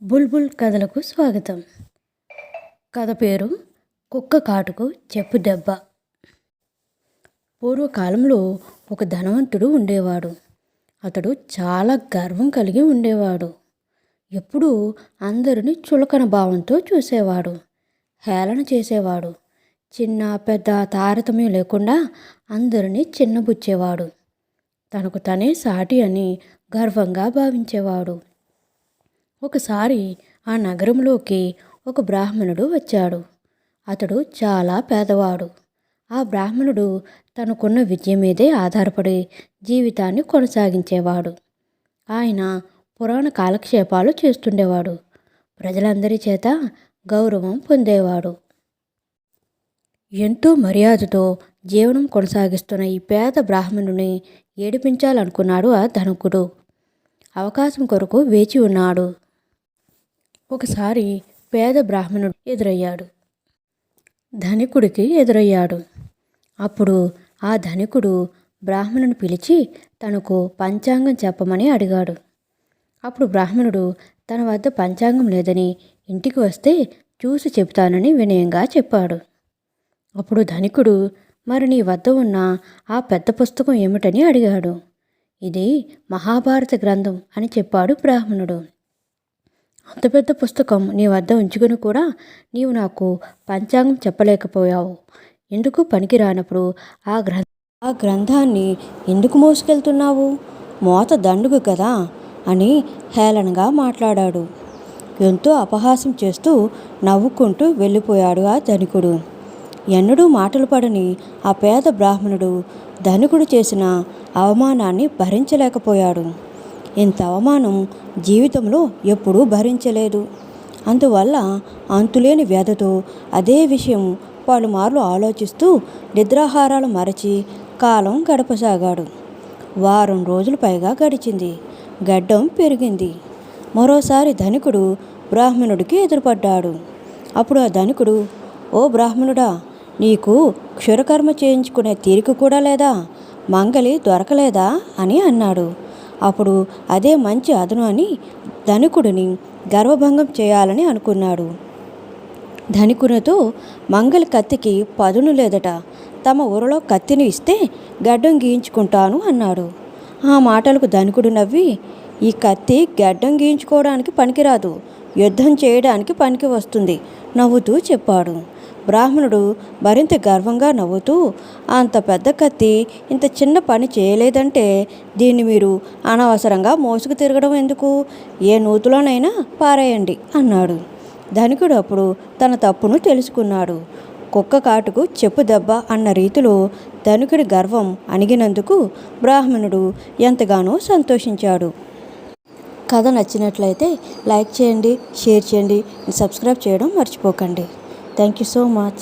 బుల్బుల్ కథలకు స్వాగతం. కథ పేరు కుక్క కాటుకు చెప్పు దెబ్బ. పూర్వకాలంలో ఒక ధనవంతుడు ఉండేవాడు. అతడు చాలా గర్వం కలిగి ఉండేవాడు. ఎప్పుడూ అందరిని చులకన భావంతో చూసేవాడు, హేళన చేసేవాడు. చిన్న పెద్ద తారతమ్యం లేకుండా అందరినీ చిన్నబుచ్చేవాడు. తనకు తనే సాటి అని గర్వంగా భావించేవాడు. ఒకసారి ఆ నగరంలోకి ఒక బ్రాహ్మణుడు వచ్చాడు. అతడు చాలా పేదవాడు. ఆ బ్రాహ్మణుడు తనకున్న విద్య మీదే ఆధారపడి జీవితాన్ని కొనసాగించేవాడు. ఆయన పురాణ కాలక్షేపాలు చేస్తుండేవాడు. ప్రజలందరి చేత గౌరవం పొందేవాడు. ఎంతో మర్యాదతో జీవనం కొనసాగిస్తున్న ఈ పేద బ్రాహ్మణుని ఏడిపించాలనుకున్నాడు ఆ ధనికుడు. అవకాశం కొరకు వేచి ఉన్నాడు. ఒకసారి పేద బ్రాహ్మణుడు ధనికుడికి ఎదురయ్యాడు. అప్పుడు ఆ ధనికుడు బ్రాహ్మణుని పిలిచి తనకు పంచాంగం చెప్పమని అడిగాడు. అప్పుడు బ్రాహ్మణుడు తన వద్ద పంచాంగం లేదని, ఇంటికి వస్తే చూసి చెబుతానని వినయంగా చెప్పాడు. అప్పుడు ధనికుడు, మరి నీ వద్ద ఉన్న ఆ పెద్ద పుస్తకం ఏమిటని అడిగాడు. ఇది మహాభారత గ్రంథం అని చెప్పాడు బ్రాహ్మణుడు. అంత పెద్ద పుస్తకం నీ వద్ద ఉంచుకుని కూడా నీవు నాకు పంచాంగం చెప్పలేకపోయావు. ఎందుకు పనికి రానప్పుడు ఆ గ్రంథాన్ని ఎందుకు మోసుకెళ్తున్నావు? మోత దండుగు కదా అని హేళనగా మాట్లాడాడు. ఎంతో అపహాసం చేస్తూ నవ్వుకుంటూ వెళ్ళిపోయాడు ఆ ధనికుడు. ఎన్నడూ మాటలు పడని ఆ పేద బ్రాహ్మణుడు ధనికుడు చేసిన అవమానాన్ని భరించలేకపోయాడు. ఇంత అవమానం జీవితంలో ఎప్పుడూ భరించలేదు. అందువల్ల అంతులేని వ్యధతో అదే విషయం పలుమార్లు ఆలోచిస్తూ నిద్రాహారాలు మరచి కాలం గడపసాగాడు. వారం రోజులు పైగా గడిచింది. గడ్డం పెరిగింది. మరోసారి ధనికుడు బ్రాహ్మణుడికి ఎదురుపడ్డాడు. అప్పుడు ఆ ధనికుడు, ఓ బ్రాహ్మణుడా, నీకు క్షురకర్మ చేయించుకునే తీరిక కూడా లేదా? మంగలి దొరకలేదా అని అన్నాడు. అప్పుడు అదే మంచి అదను అని ధనికుడిని గర్వభంగం చేయాలని అనుకున్నాడు. ధనికునితో, మంగలి కత్తికి పదును లేదట, తమ ఊరిలో కత్తిని ఇస్తే గడ్డం గీయించుకుంటాను అన్నాడు. ఆ మాటలకు ధనికుడు నవ్వి, ఈ కత్తి గడ్డం గీయించుకోవడానికి పనికిరాదు, యుద్ధం చేయడానికి పనికి వస్తుంది నవ్వుతూ చెప్పాడు. బ్రాహ్మణుడు మరింత గర్వంగా నవ్వుతూ, అంత పెద్ద కత్తి ఇంత చిన్న పని చేయలేదంటే దీన్ని మీరు అనవసరంగా మోసుకు తిరగడం ఎందుకు? ఏ నూతులోనైనా పారేయండి అన్నాడు. ధనికుడు అప్పుడు తన తప్పును తెలుసుకున్నాడు. కుక్క కాటుకు చెప్పు దెబ్బ అన్న రీతిలో ధనికుడి గర్వం అణిగినందుకు బ్రాహ్మణుడు ఎంతగానో సంతోషించాడు. కథ నచ్చినట్లయితే లైక్ చేయండి, షేర్ చేయండి, సబ్స్క్రైబ్ చేయడం మర్చిపోకండి. Thank you so much.